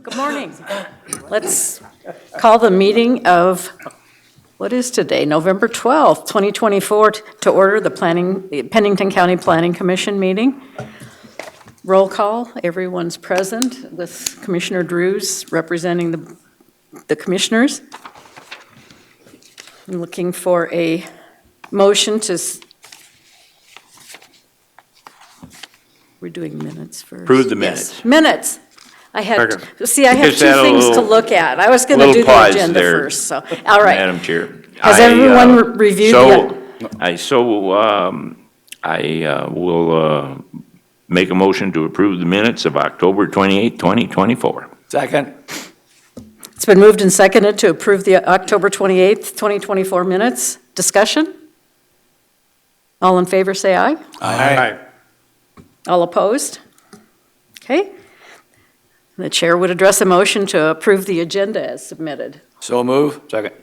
Good morning. Let's call the meeting of, what is today, November 12th, 2024, to order the Pennington County Planning Commission meeting. Roll call, everyone's present, with Commissioner Drews representing the commissioners. I'm looking for a motion to, we're doing minutes first. Approve the Yes, minutes. minutes. I had two Just things add a to little- look at. I was going to little do the pause agenda there, first, so, all right. Madam Chair. Has everyone reviewed I will make a motion to approve the minutes of October 28, 2024. Second. It's been moved and seconded to approve the October 28th, 2024 minutes. Discussion? All in favor, say aye. Aye. All opposed? Okay. The chair would address a motion to approve the agenda as submitted. So move. Second.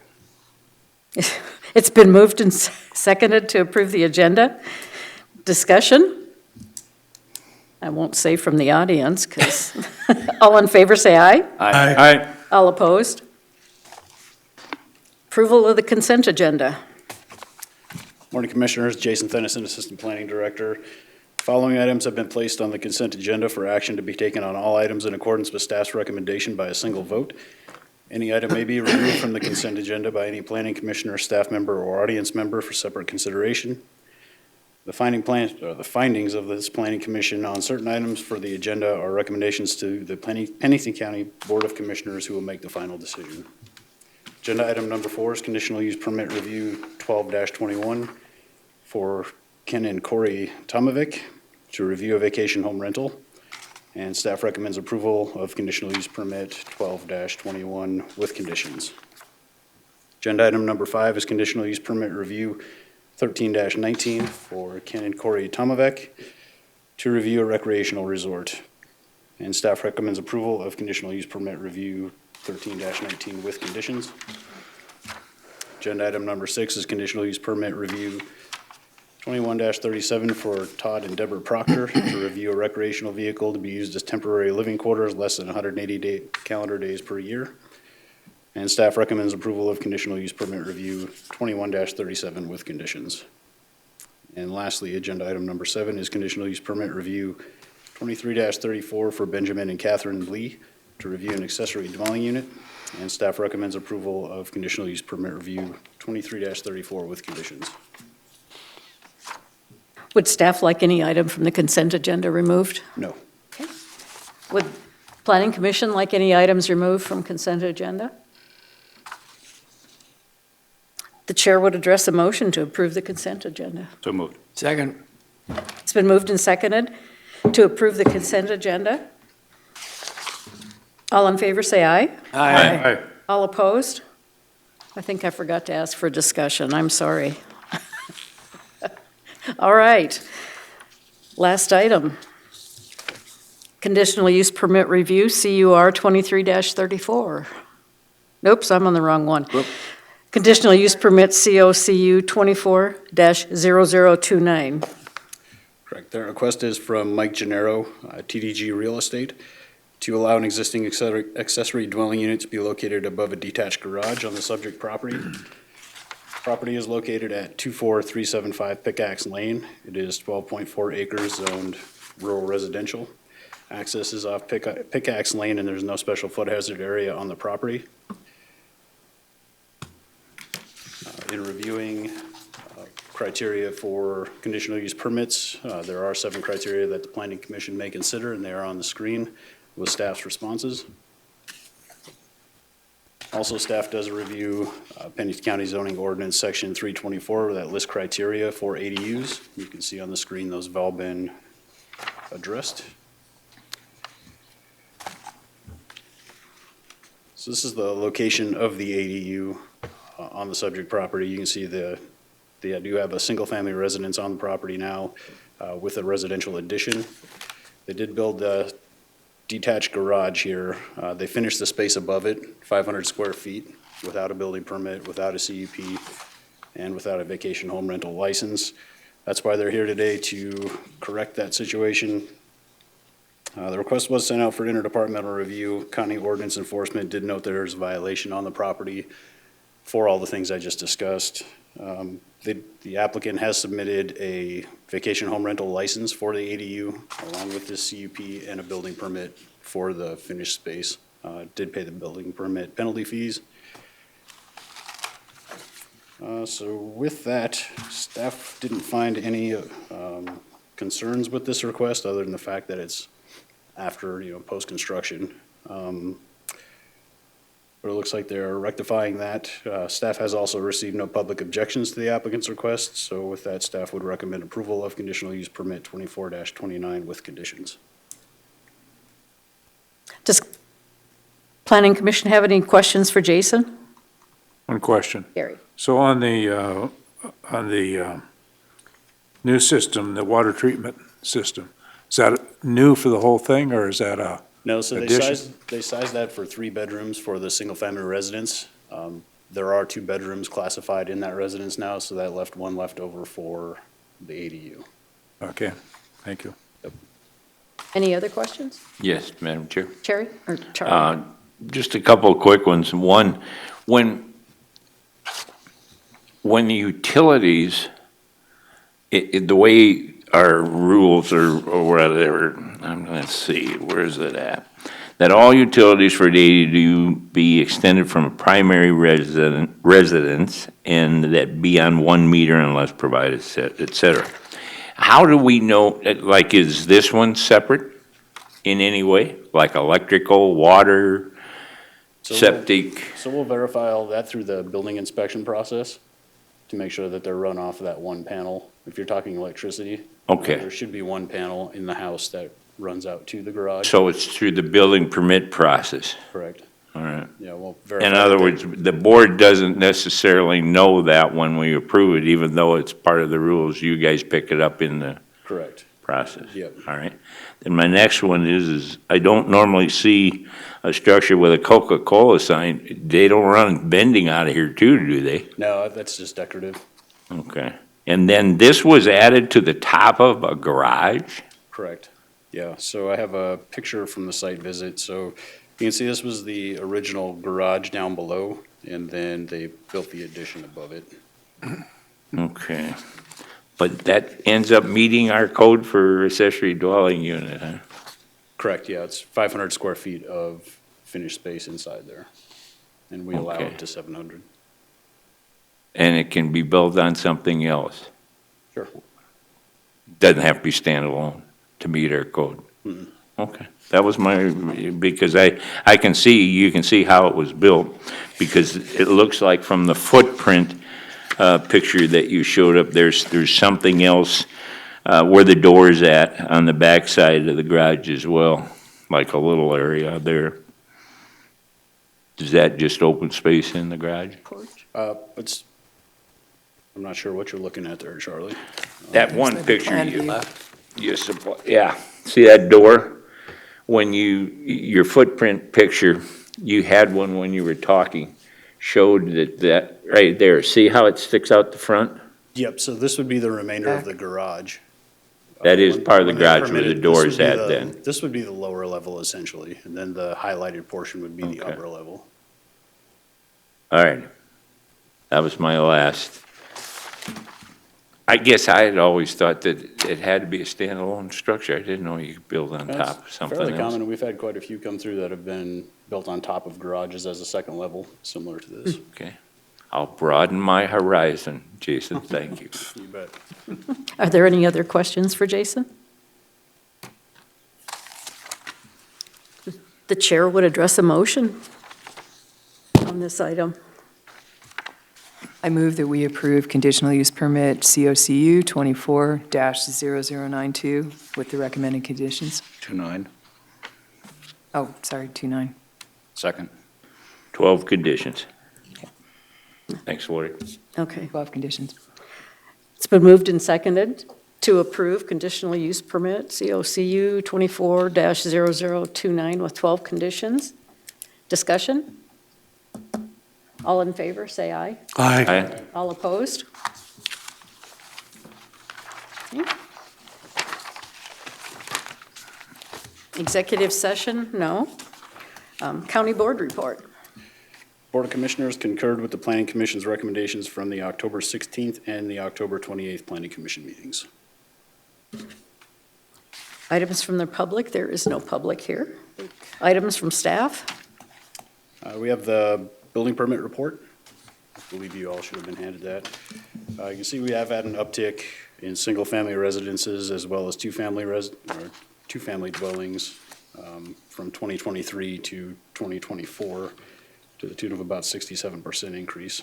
It's been moved and seconded to approve the agenda. Discussion? I won't say from the audience, because all in favor, say aye. Aye. All opposed? Approval of the consent agenda. Morning, Commissioners. Jason Thennison, Assistant Planning Director. Following items have been placed on the consent agenda for action to be taken on all items in accordance with staff's recommendation by a single vote. Any item may be removed from the consent agenda by any planning commissioner, staff member, or audience member for separate consideration. The findings of this planning commission on certain items for the agenda are recommendations to the Pennington County Board of Commissioners, who will make the final decision. Agenda item number 4 is conditional use permit review 12-21 for Ken and Corey Tomovic to review a vacation home rental. And staff recommends approval of conditional use permit 12-21 with conditions. Agenda item number 5 is conditional use permit review 13-19 for Ken and Corey Tomovic to review a recreational resort. And staff recommends approval of conditional use permit review 13-19 with conditions. Agenda item number 6 is conditional use permit review 21-37 for Todd and Deborah Proctor to review a recreational vehicle to be used as temporary living quarters less than 180 calendar days per year. And staff recommends approval of conditional use permit review 21-37 with conditions. And lastly, agenda item number 7 is conditional use permit review 23-34 for Benjamin and Catherine Lee to review an accessory dwelling unit. And staff recommends approval of conditional use permit review 23-34 with conditions. Would staff like any item from the consent agenda removed? No. Would Planning Commission like any items removed from consent agenda? The chair would address a motion to approve the consent agenda. So moved. Second. It's been moved and seconded to approve the consent agenda. All in favor, say aye. Aye. All opposed? I think I forgot to ask for discussion. I'm sorry. All right. Last item. Conditional use permit review, CUR 23-34. Oops, I'm on the wrong one. Whoop. Conditional use permit COCU 24-0029. Correct. Their request is from Mike Gennaro, TDG Real Estate, to allow an existing accessory dwelling unit to be located above a detached garage on the subject property. Property is located at 24375 Pickaxe Lane. It is 12.4 acres zoned rural residential. Access is off Pickaxe Lane, and there's no special flood hazard area on the property. In reviewing criteria for conditional use permits, there are 7 criteria that the Planning Commission may consider, and they are on the screen with staff's responses. Also, staff does review Pennington County Zoning Ordinance Section 324 that lists criteria for ADUs. You can see on the screen those have all been addressed. So this is the location of the ADU on the subject property. You can see they do have a single-family residence on the property now with a residential addition. They did build a detached garage here. They finished the space above it, 500 square feet, without a building permit, without a CUP, and without a vacation home rental license. That's why they're here today, to correct that situation The request was sent out for interdepartmental review. County ordinance enforcement did note there's a violation on the property for all the things I just discussed. The applicant has submitted a vacation home rental license for the ADU, along with the CUP and a building permit for the finished space. Did pay the building permit penalty fees. So with that, staff didn't find any concerns with this request, other than the fact that it's after, post-construction. But it looks like they're rectifying that. Staff has also received no public objections to the applicant's request, so with that, staff would recommend approval of conditional use permit 24-29 with conditions. Does Planning Commission have any questions for Jason? One question. Gary? So on the new system, the water treatment system, is that new for the whole thing, or is that a No, so addition? they sized that for 3 bedrooms for the single-family residence. There are 2 bedrooms classified in that residence now, so that left one left over for the ADU. Okay, thank you. Any other questions? Yes, Madam Chair. Cherry or Charlie? Just a couple of quick ones. One, when the utilities, the way our rules or whatever, let's see, where is it at? That all utilities for the ADU be extended from a primary residence and that be on 1 meter unless provided, et cetera. How do we know, like, is this one separate in any way? Like electrical, water, So septic? So we'll verify all that through the building inspection process to make sure that they're run off of that one panel. If you're talking electricity. Okay. There should be one panel in the house that runs out to the garage. So it's through the building permit process? Correct. All right. Yeah, we'll verify. In other that. words, the board doesn't necessarily know that when we approve it, even though it's part of the rules, you guys pick it up in the Correct. process? Yep. All right. Then my next one is I don't normally see a structure with a Coca-Cola sign. They don't run vending out of here too, do they? No, that's just decorative. Okay. And then this was added to the top of a garage? Correct. Yeah, so I have a picture from the site visit. So you can see this was the original garage down below, and then they built the addition above it. Okay. But that ends up meeting our code for accessory dwelling unit, huh? Correct, yeah, it's 500 square feet of finished space inside there. And we allow Okay. up to 700. And it can be built on something else? Sure. Doesn't have to be standalone to meet our code? Okay, that was my, because I can see, you can see how it was built, because it looks like from the footprint picture that you showed up, there's something else where the door's at on the back side of the garage as well, like a little area there. Is that just open space in the garage? It's, I'm not sure what you're looking at there, Charlie. That one the picture plan you view. you supply, yeah, see that door? When your footprint picture, you had one when you were talking, showed that right there, see how it sticks out the front? Yep, so this would be the remainder of the garage. That is When- part of the when they garage where the permitted, this door's would be at the- then. This would be the lower level essentially, and then the highlighted portion would be the Okay. upper level. All right, that was my last. I guess I had always thought that it had to be a standalone structure. I didn't know you could build on That's top of something fairly else. common, and we've had quite a few come through that have been built on top of garages as a second level, similar to this. Okay, I'll broaden my horizon, Jason, thank you. You bet. Are there any other questions for Jason? The chair would address a motion on this item. I move that we approve conditional use permit COCU 24-0092 with the recommended conditions. 2-9. Oh, sorry, 29. Second. 12 conditions. Thanks, Lori. Okay. 12 conditions. It's been moved and seconded to approve conditional use permit, COCU 24-0029 with 12 conditions. Discussion? All in favor, say aye. Aye. All opposed? Okay. Executive session, no. County board report. Board of Commissioners concurred with the Planning Commission's recommendations from the October 16th and the October 28th Planning Commission meetings. Items from the public, there is no public here. Items from staff, We have the building permit report. I believe you all should have been handed that. You can see we have had an uptick in single-family residences as well as two-family dwellings from 2023 to 2024 to the tune of about 67% increase.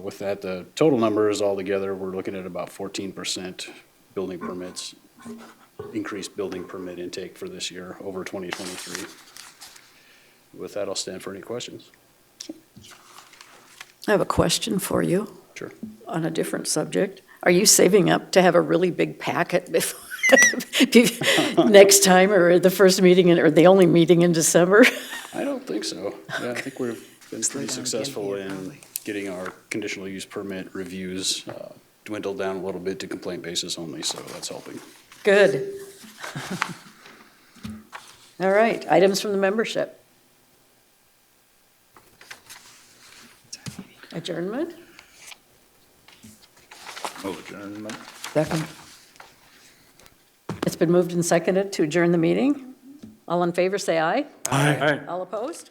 With that, the total numbers altogether, we're looking at about 14% building permits, increased building permit intake for this year over 2023. With that, I'll stand for any questions. I have a question for you Sure. on a different subject. Are you saving up to have a really big packet before, next time, or the first meeting, or the only meeting in December? I don't think so. Yeah, I think we've been pretty successful in getting our conditional use permit reviews dwindled down a little bit to complaint basis only, so that's helping. Good. All right, items from the membership. Adjournment? Adjournment. Second. It's been moved and seconded to adjourn the meeting. All in favor, say aye. Aye. All opposed?